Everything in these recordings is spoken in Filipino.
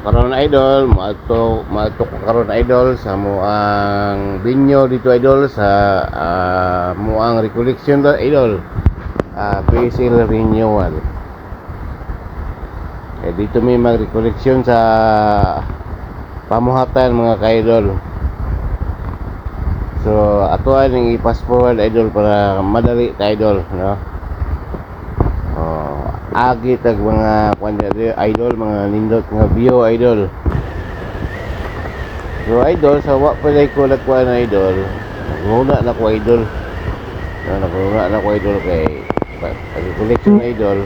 karon idol, maato ko karon idol sa moang binyo dito idol sa moang recollection do idol. PSL renewal. Dito may mag-recollection sa pamuhatan mga ka-idol. So ato ang i-pass forward idol para madali ta idol, no? Agi tag mga idol, mga nindot nga view idol. So idol, sa wa pa ko nagkuha na idol. Nguna na ko idol. Naguna na ko idol kay collection idol.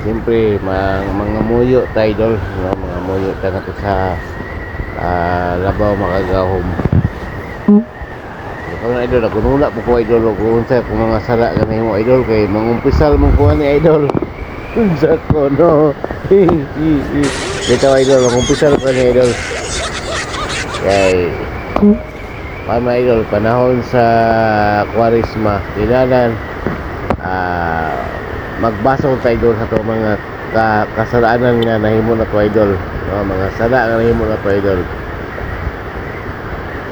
Siyempre mga muyo ta idol, no? Mga muyo ta nato sa labaw makagahom. Kung idol, nagunula po ko idol kung unsay kung mga sala ka mo idol kay mangumpisal mo ko ni idol. Unsa ko no. Dito idol, mangumpisal ko ni idol. Kay mga idol, panahon sa Kwaresma, dinanan magbasong tayo idol sa itong mga kasalanan nga nahimo na to idol, no? Mga sala nga nahimo na to idol.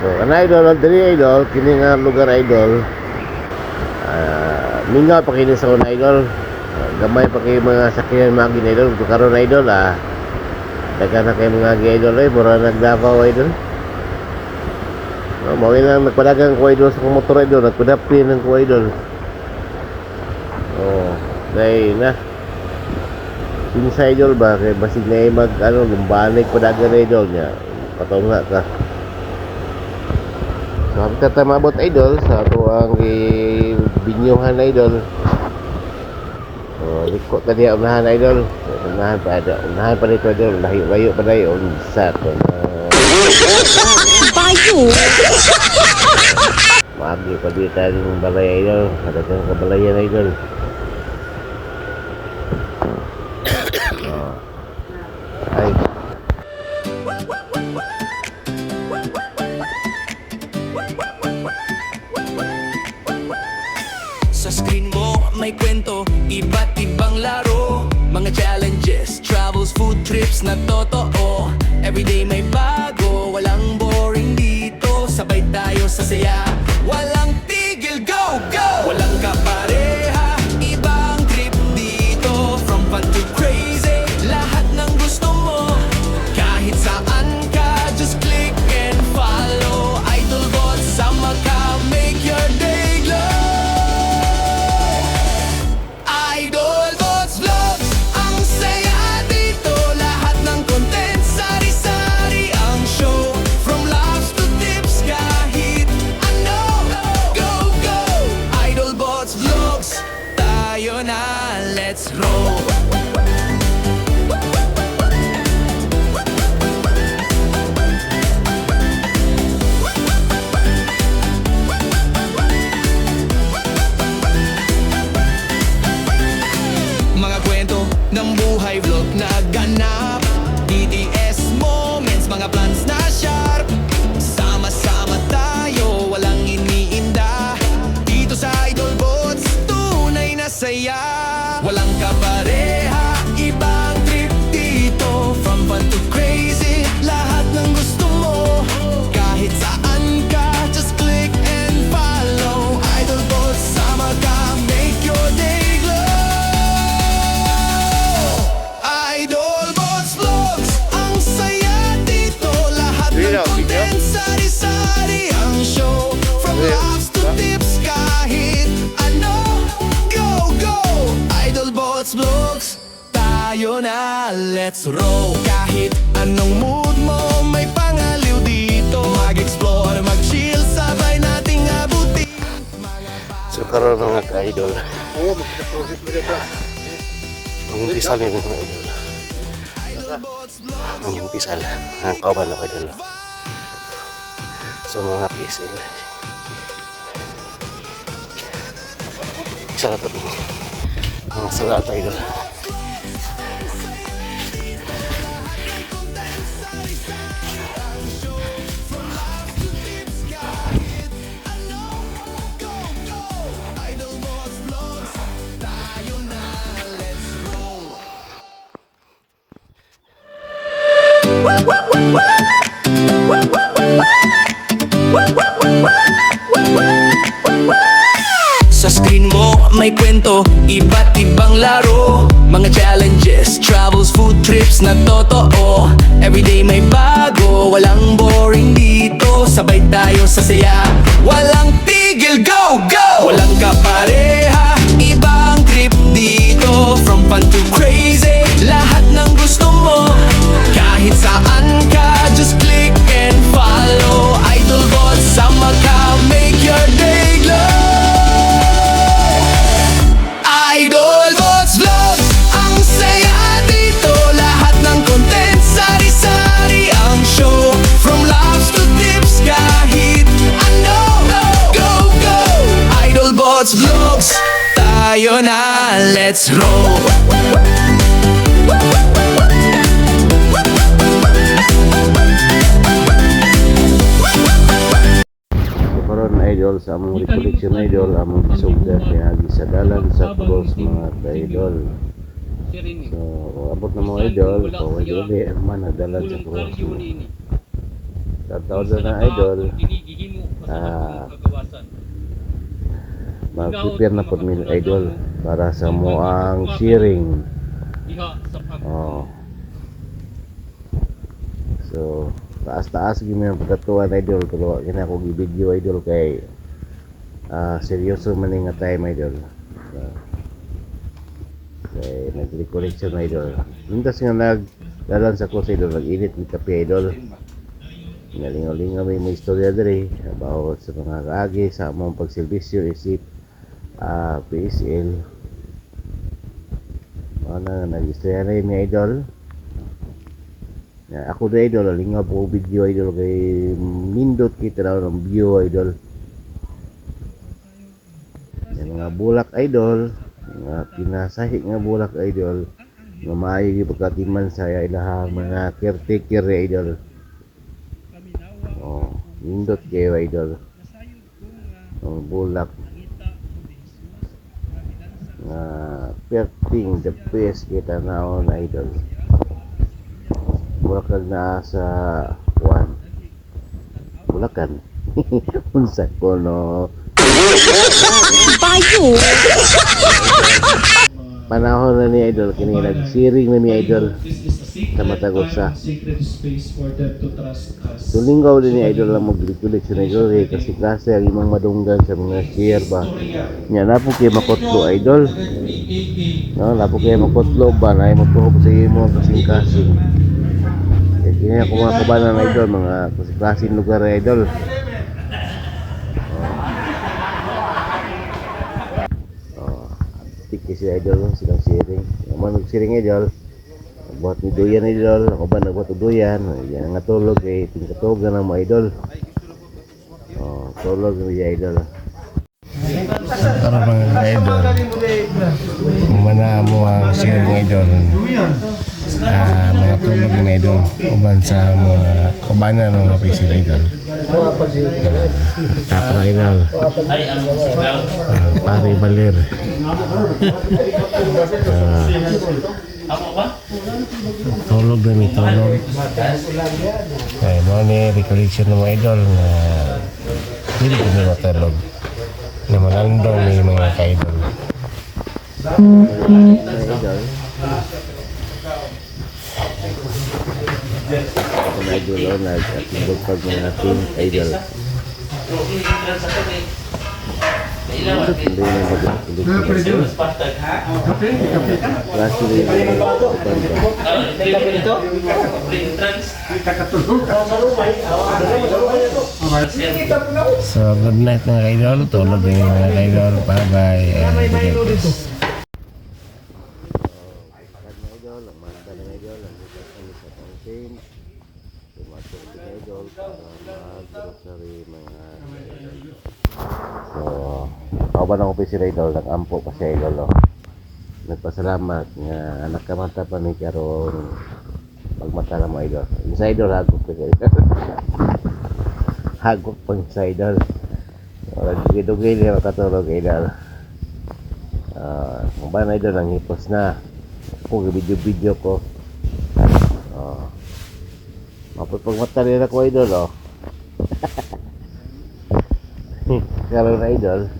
So kana idol, diri idol kini nga lugar idol, mingaw pa kini sa una idol, gamay pa kay mga sakyan magin idol. Karon idol daghan na kay mga idol mura nagdavaw idol. No, mawin lang nagpadagang ko idol sa motor idol, nagpadapin ng ko idol. Dahil na pinsa idol ba kay basig na mag lumbanig padagan idol niya patunga ka. So hangtod ta mabot idol sa ato ang binyuhan idol. So liko ta diha unahan idol. Unahan pa dito idol, layo pa dayon sa to. Bayo. Maagi pa dito ang balay idol, kada kang kabalayan idol. Ay. Sa screen mo may kwento, iba't ibang laro, mga challenges, travels, food trips na totoo. Everyday may bago, walang boring dito. Sabay tayo sa saya, walang tigil, go, go! Walang kapareha, ibang trip dito. From fun to crazy, lahat ng gusto mo. Kahit saan ka, just click and follow. Idolbot, sama ka, make your day glow. Idolbots Vlogs, ang saya dito. Lahat ng content, sari-sari ang show. From laughs to tips, kahit ano. Go, go! Idolbots Vlogs, tayo na, let's roll. Mga kwento ng buhay vlog na ganap, DDS moments, mga plans na sharp. Sama-sama tayo, walang iniinda. Dito sa Idolbots, tunay na saya. Walang kapareha, ibang trip dito. From fun to crazy, lahat ng gusto mo. Kahit saan ka, just click and follow. Idolbots, sama ka, make your day glow. Idolbots Vlogs, ang saya dito. Lahat ng content, sari-sari ang show. From laughs to tips, kahit ano. Go, go! Idolbots Vlogs, tayo na, let's roll. Kahit anong mood mo, may pangaliw dito. Mag-explore, mag-chill, sabay nating abutin. So karon mga ka-idol, ang umpisal ni mga idol. Ang umpisal, ang kauban ako idol. So mga PSL, isa na ito mga salat idol. Sa screen mo may kwento, iba't ibang laro, mga challenges, travels, food trips na totoo. Everyday may bago, walang boring dito. Sabay tayo sa saya, walang tigil, go, go! Walang kapareha, ibang trip dito. From fun to crazy, lahat ng gusto mo. Kahit saan ka, just click and follow. Idolbots, sama ka, make your day glow. Idolbots Vlogs, ang saya dito. Lahat ng content, sari-sari ang show. From laughs to tips, kahit ano. Go, go! Idolbots Vlogs, tayo na, let's roll. Karon idol sa among recollection idol among gisugda pinagi sa dalan sa cross mga ka-idol. So abot na mga idol kung idol man nagdalan sa cross. Tataw na idol. Mag-prepare na po min idol para sa moang sharing. Oh. So taas-taas gini ang pagkatuan idol pero kina ko gi-video idol kay seryoso man nga time idol. Kay nag-recollection idol. Mintas nga nagdalan sa cross idol, nag-init ng kape idol. Nalingaw-lingaw may istorya diri about sa mga kaagi sa among pagserbisyo isip PSL. Ano nag-istorya na yung idol. Ako na idol, lingaw po video idol kay nindot kita daw ng view idol. Yung mga bulak idol, mga pinasahi nga bulak idol, nga maayo yung pagkatiman sa ilahang mga caretaker idol. Oh, nindot kayo idol. Ang bulak nga perting the best kita naon idol. Bulakan na sa Juan Bulakan unsa ko no Bayo! panahon na ni idol kini nagsiring na ni idol sa Matagosa. Tulinggaw din ni idol lang mag-recollection sa idol kasi klase ang imong madunggan sa mga share ba nya na po kay makotlo idol no na po kay makotlo ba na mo tuhob sa imo kasing-kasing. Kini ako mga kabanan na idol, mga klaseng lugar na idol. Tik kasi idol, silang siring. Naman nagsiring idol, buhat ni Duyan idol, ako ba nagbuhat o Duyan. Yan nga tulog eh, tingkatogan ng mga idol. Tulog ng idol. Para mga idol, mana mo ang siring idol. Mga tulog ng idol uban sa mga kabanan ng mga PC idol. Tapos idol pare balir tulog na may tulog ay mo ni recollection ng mga idol na hindi ko na matulog na malandong may mga ka-idol. Kung idol o nag-atibog pag mga team idol. Hindi na mag-atibog. Klase rin yung banda. So good night mga idol. Tulog din mga idol. Bye bye. Grocery mga so kauban ako si idol nag-ampo pa si idol nagpasalamat nga anak ka mata pa ni karon pagmata na mo idol sa idol hagok pa idol hagok pa sa idol dugi-dugi niya makatulog idol kung ba na idol ang hipos na kung video-video ko Mapagmata rin ako idol oh. Karon na idol.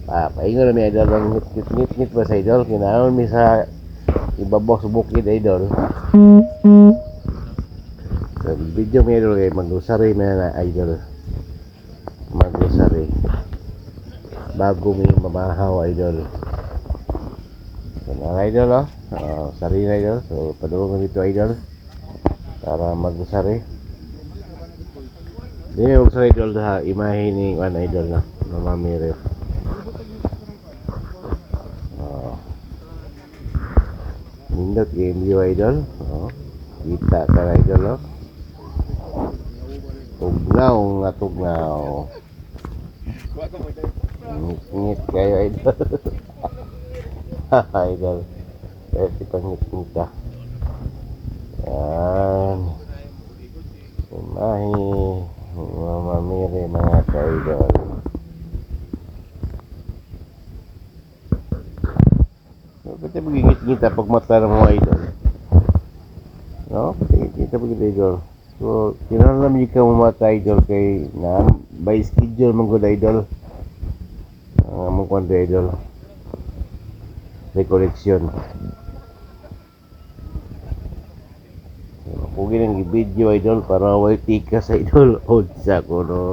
Paingon na mi idol ang ngit ba sa idol kinaon mi sa ibabaw sa bukid idol. So, video mi idol kay mag-grocery na idol. Mag-grocery. Bago mi mamahaw idol. So, na idol oh. Sari na idol. So, padulong na dito idol. Para mag-grocery. Di may mag-grocery idol ha. Imahe ni one idol na. Mama Mire. Nindot game view idol. Kita ka na idol oh. Tugnaw nga tugnaw. Ngit kayo idol. Idol. Kaya si pangit-ngit ka. Yan. Imahe. Mama Mire mga ka-idol. Pati magingit-ngita pag mata ng mga idol. No? Pati pag idol. So, kinalam niyo ka mata idol kay na by schedule mong good idol. Mong kwento idol. Recollection. Pugi nang i-video idol para way tika sa idol. Odsa ko no.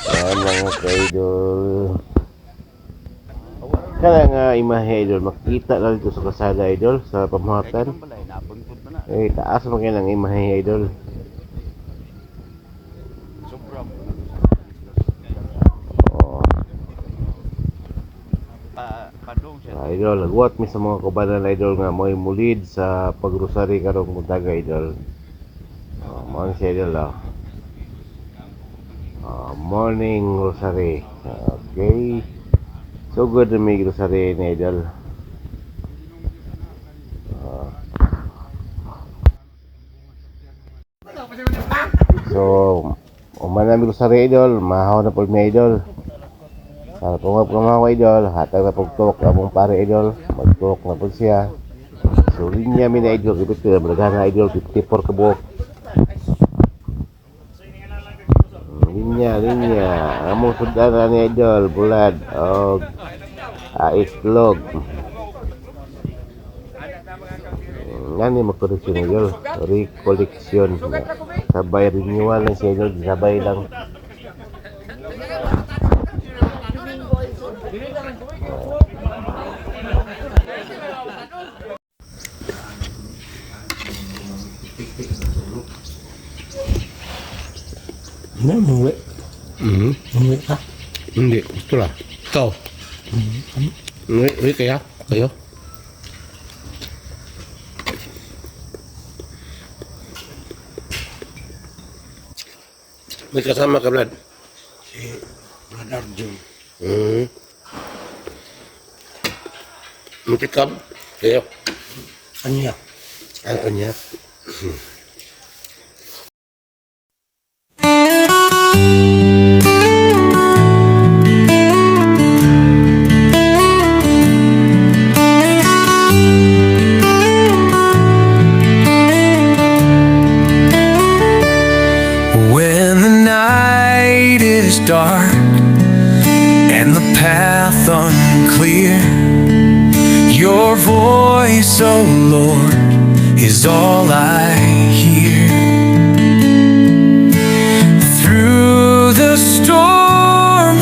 Yan mga ka-idol. Kaya nga imahe idol, makita lang dito sa kasada idol, sa pamahatan. Eh, taas mo kayo ng imahe idol. Oh. Idol, nagwat mi sa mga kabanan idol nga mo'y mulid sa pagrosary karong buntaga idol. Morning si idol morning rosary. Okay. So good na may grocery na idol. So, umanami grocery idol, mahaw na po may idol. Para pumap ka mga idol, hatag na pagtuok na mong pare idol, magtuok na po siya. So, linya mi na idol, kipit na balagana idol, 54 kabuok. Linya, among sudana ni idol, bulad, itlog. Ngani magkoleksyon idol, recollection. Sabay renewal lang siya idol, sabay lang. Ano, umuwi? Umuwi ka? Hindi, gusto lang. Ikaw? Uy, kaya? Kayo? May kasama ka, Vlad? Si Brother Jun. Matikab? Kayo? Kanya? Ano niya? When the night is dark and the path unclear, your voice, oh Lord, is all I hear. Through the storm,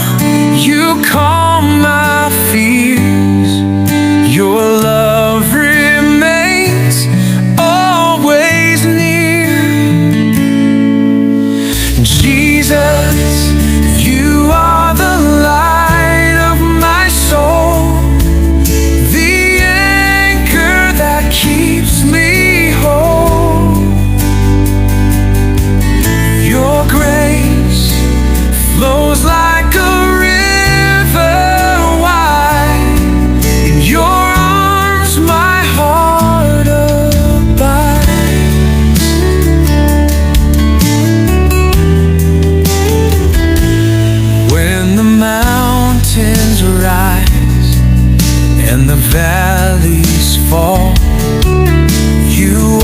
you calm my fears. Your love remains always near. Jesus, you are the light of my soul, the anchor that keeps me whole. Your grace flows like a river wide. In your arms my heart abides. When the mountains rise and the valleys fall, you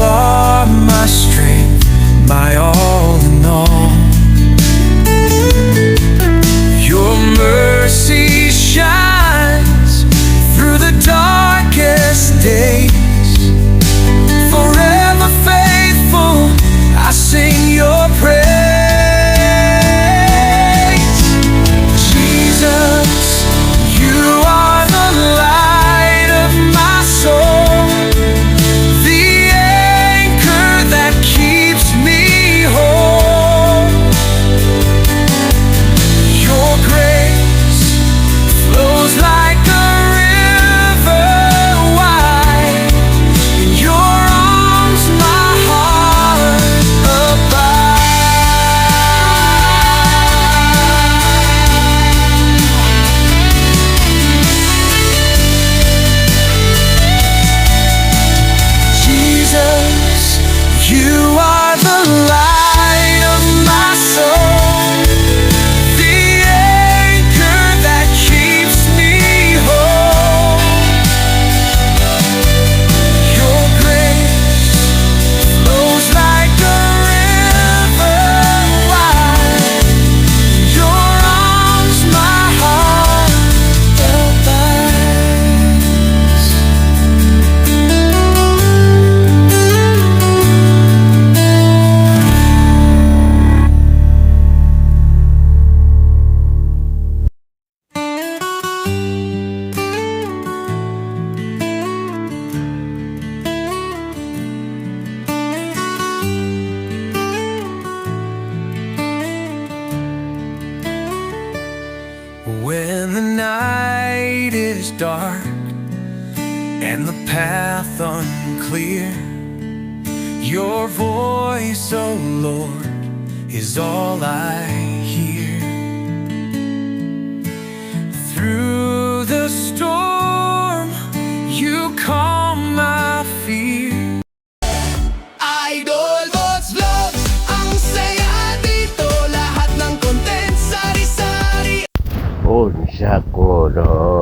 days. Forever faithful, I sing your praise. Jesus, you are the light of my soul, the anchor that keeps me whole. Your grace flows like a river wide. In your arms my heart abides. Jesus, you are the light of my soul, the anchor that keeps me whole. Your grace flows like a river wide. Your arms my heart abides. When the night is dark and the path unclear, your voice, oh Lord, is all I hear. Through the storm, you calm my fear. Idol Bots Vlog, ang saya dito, lahat ng content sari-sari. Unsa ko no.